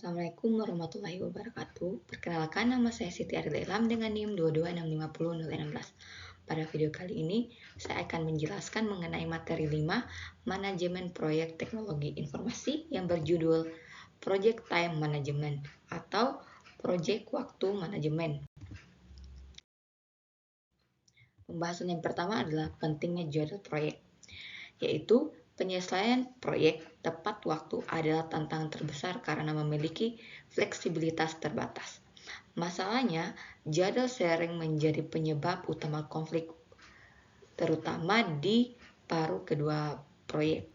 Assalamualaikum warahmatullahi wabarakatuh. Perkenalkan, nama saya Siti Arda Ilham dengan NIM 2265016. Pada video kali ini, saya akan menjelaskan mengenai materi 5 Manajemen Proyek Teknologi Informasi yang berjudul Project Time Management atau Project Waktu Manajemen. Pembahasan yang pertama adalah pentingnya jadwal proyek, yaitu penyelesaian proyek tepat waktu adalah tantangan terbesar karena memiliki fleksibilitas terbatas. Masalahnya, jadwal sering menjadi penyebab utama konflik, terutama di paruh kedua proyek.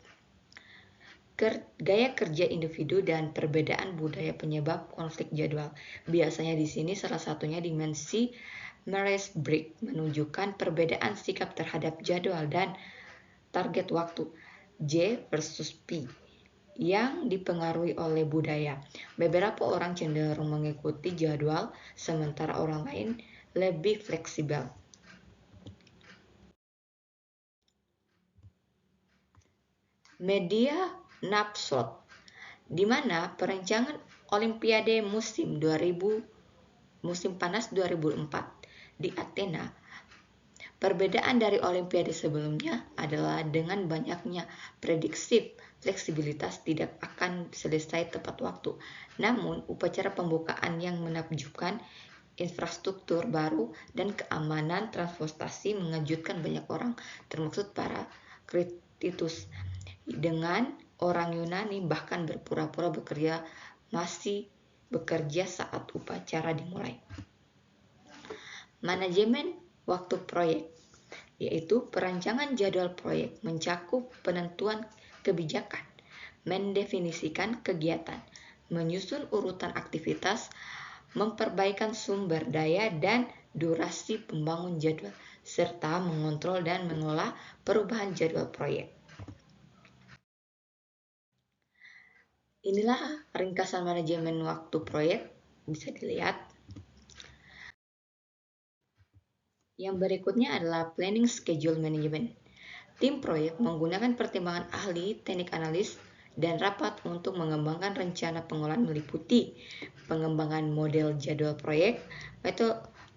Gaya kerja individu dan perbedaan budaya penyebab konflik jadwal. Biasanya di sini salah satunya dimensi Myers-Briggs menunjukkan perbedaan sikap terhadap jadwal dan target waktu J versus P yang dipengaruhi oleh budaya. Beberapa orang cenderung mengikuti jadwal, sementara orang lain lebih fleksibel. Media snapshot, di mana perencanaan Olimpiade musim panas 2004 di Athena. Perbedaan dari Olimpiade sebelumnya adalah dengan banyaknya prediksi fleksibilitas tidak akan selesai tepat waktu. Namun, upacara pembukaan yang menakjubkan, infrastruktur baru, dan keamanan transportasi mengejutkan banyak orang, termasuk para kritikus. Dengan orang Yunani bahkan berpura-pura masih bekerja saat upacara dimulai. Manajemen waktu proyek, yaitu perancangan jadwal proyek mencakup penentuan kebijakan, mendefinisikan kegiatan, menyusun urutan aktivitas, memperbaikan sumber daya dan durasi pembangun jadwal, serta mengontrol dan mengolah perubahan jadwal proyek. Inilah ringkasan manajemen waktu proyek, bisa dilihat. Yang berikutnya adalah Planning Schedule Management. Tim proyek menggunakan pertimbangan ahli, teknik analis, dan rapat untuk mengembangkan rencana pengolahan meliputi pengembangan model jadwal proyek,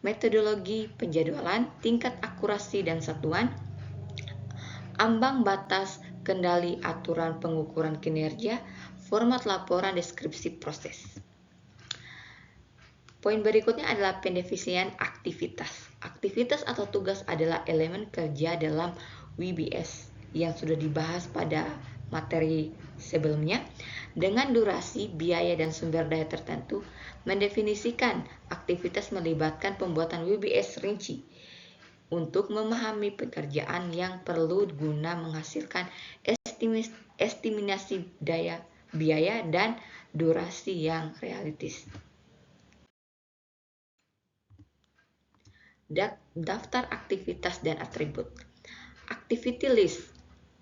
metodologi penjadwalan, tingkat akurasi dan satuan, ambang batas kendali, aturan pengukuran kinerja, format laporan, deskripsi proses. Poin berikutnya adalah pendefinisian aktivitas. Aktivitas atau tugas adalah elemen kerja dalam WBS yang sudah dibahas pada materi sebelumnya dengan durasi, biaya, dan sumber daya tertentu. Mendefinisikan aktivitas melibatkan pembuatan WBS rinci untuk memahami pekerjaan yang perlu guna menghasilkan estimasi daya, biaya, dan durasi yang realistis. Daftar aktivitas dan atribut. Activity list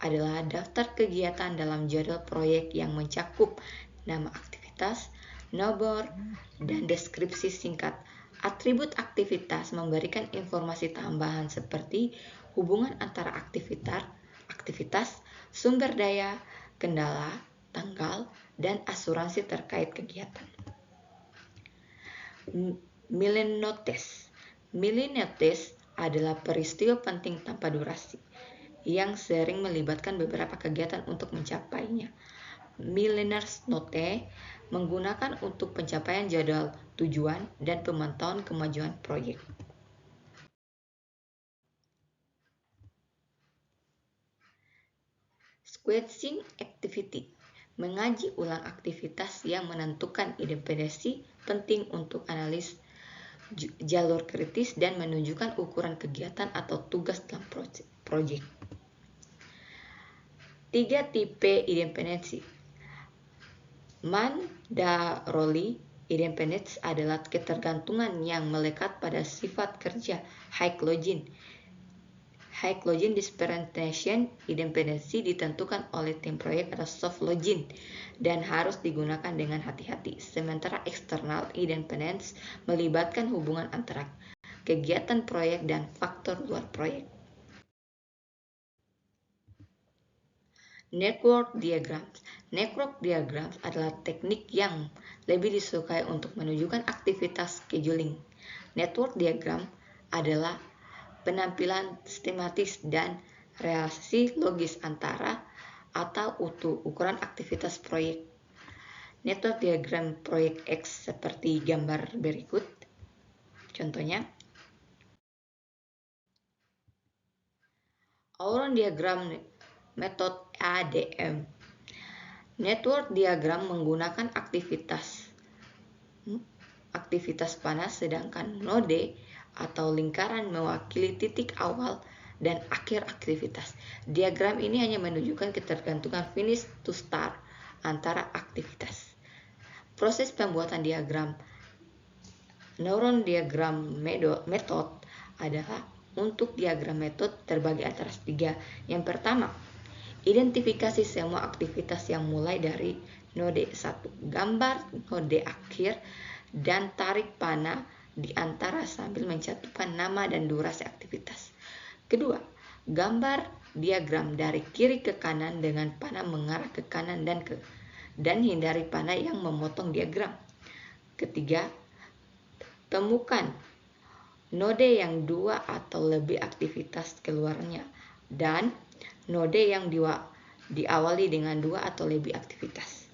adalah daftar kegiatan dalam jadwal proyek yang mencakup nama aktivitas, nomor, dan deskripsi singkat. Atribut aktivitas memberikan informasi tambahan seperti hubungan antara aktivitas, sumber daya, kendala, tanggal, dan asuransi terkait kegiatan. Millennials adalah peristiwa penting tanpa durasi yang sering melibatkan beberapa kegiatan untuk mencapainya. Millennials Note menggunakan untuk pencapaian jadwal tujuan dan pemantauan kemajuan proyek. Sequencing activity, mengaji ulang aktivitas yang menentukan independensi penting untuk analis jalur kritis dan menunjukkan ukuran kegiatan atau tugas dalam proyek. 3 tipe independensi. Mandaroli independence adalah ketergantungan yang melekat pada sifat kerja. High login discrimination independensi ditentukan oleh tim proyek atau soft login dan harus digunakan dengan hati-hati. Sementara external independence melibatkan hubungan antara kegiatan proyek dan faktor luar proyek. Network diagrams. Network diagrams adalah teknik yang lebih disukai untuk menunjukkan aktivitas scheduling. Network diagram adalah penampilan sistematis dan relasi logis antara atau ukuran aktivitas proyek. Network diagram proyek X seperti gambar berikut. Contohnya, Auron diagram metode ADM. Network diagram menggunakan aktivitas panas, sedangkan node atau lingkaran mewakili titik awal dan akhir aktivitas. Diagram ini hanya menunjukkan ketergantungan finish to start antara aktivitas. Proses pembuatan diagram neuron diagram method adalah untuk diagram metode terbagi atas 3. Yang pertama, identifikasi semua aktivitas yang mulai dari node 1, gambar node akhir, dan tarik panah di antara sambil mencantumkan nama dan durasi aktivitas. Kedua, gambar diagram dari kiri ke kanan dengan panah mengarah ke kanan dan hindari panah yang memotong diagram. Ketiga, temukan node yang 2 atau lebih aktivitas keluarnya dan node yang diawali dengan 2 atau lebih aktivitas.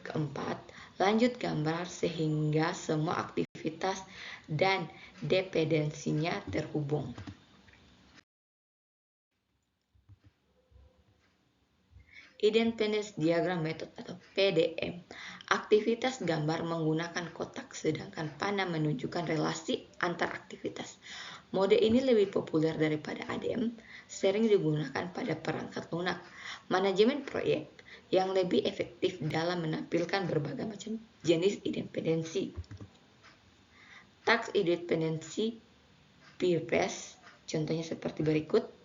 Keempat, lanjut gambar sehingga semua aktivitas dan dependensinya terhubung. Independence Diagram Method atau PDM. Aktivitas gambar menggunakan kotak, sedangkan panah menunjukkan relasi antar aktivitas. Mode ini lebih populer daripada ADM, sering digunakan pada perangkat lunak, manajemen proyek, yang lebih efektif dalam menampilkan berbagai macam jenis independensi. Task independensi peer-based, contohnya seperti berikut.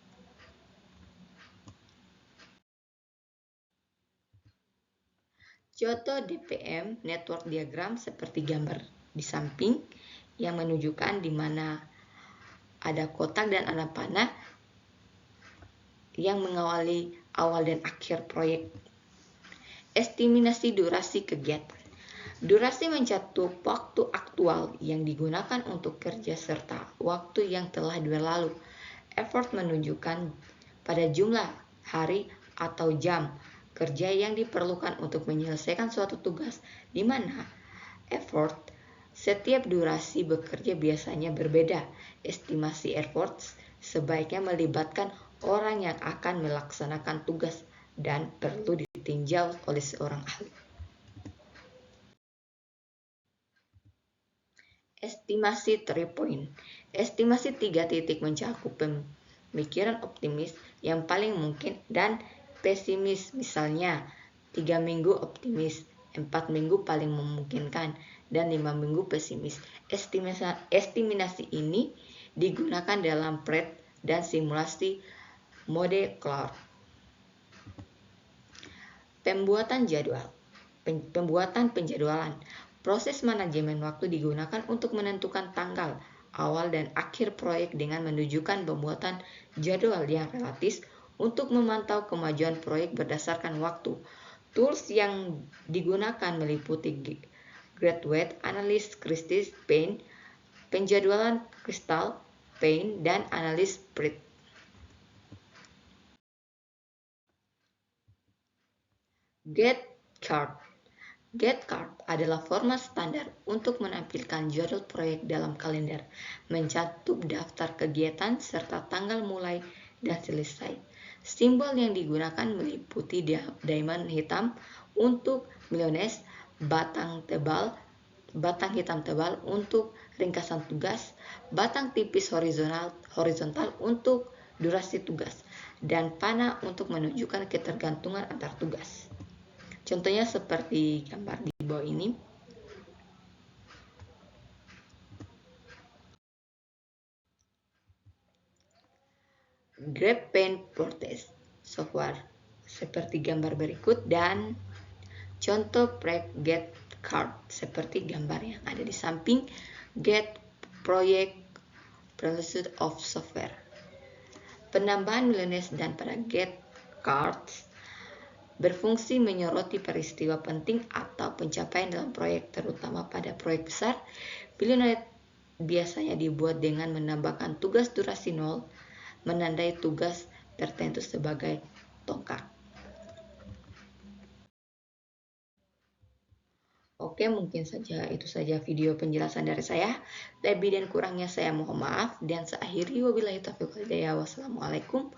Contoh DPM network diagram seperti gambar di samping yang menunjukkan di mana ada kotak dan ada panah yang mengawali awal dan akhir proyek. Estimasi durasi kegiatan. Durasi mencakup waktu aktual yang digunakan untuk kerja serta waktu yang telah berlalu. Effort menunjukkan pada jumlah hari atau jam kerja yang diperlukan untuk menyelesaikan suatu tugas, di mana effort setiap durasi bekerja biasanya berbeda. Estimasi effort sebaiknya melibatkan orang yang akan melaksanakan tugas dan perlu ditinjau oleh seorang ahli. Estimasi 3 point. Estimasi 3 titik mencakup pemikiran optimis yang paling mungkin dan pesimis, misalnya 3 minggu optimis, 4 minggu paling memungkinkan, dan 5 minggu pesimis. Estimasi ini digunakan dalam PRED dan simulasi mode cloud. Pembuatan penjadwalan. Proses manajemen waktu digunakan untuk menentukan tanggal awal dan akhir proyek dengan menunjukkan pembuatan jadwal yang relatif untuk memantau kemajuan proyek berdasarkan waktu. Tools yang digunakan meliputi Graduate Analysis Crystal Paint, penjadwalan Crystal Paint, dan analis PRIT. Gantt chart. Gantt chart adalah format standar untuk menampilkan jadwal proyek dalam kalender, mencakup daftar kegiatan serta tanggal mulai dan selesai. Simbol yang digunakan meliputi diamond hitam untuk miliones, batang hitam tebal untuk ringkasan tugas, batang tipis horizontal untuk durasi tugas, dan panah untuk menunjukkan ketergantungan antar tugas. Contohnya seperti gambar di bawah ini. Grab Paint Protest software seperti gambar berikut, dan contoh Gantt chart seperti gambar yang ada di samping. Gantt Project Process of Software. Penambahan miliones dan pada Gantt chart berfungsi menyoroti peristiwa penting atau pencapaian dalam proyek, terutama pada proyek besar. Pilinoid biasanya dibuat dengan menambahkan tugas durasi 0, menandai tugas tertentu sebagai tongkat. Oke, mungkin saja itu saja video penjelasan dari saya. Lebih dan kurangnya saya mohon maaf, dan seakhiri wabillahi taufiq wal hidayah. Wassalamualaikum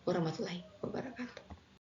warahmatullahi wabarakatuh.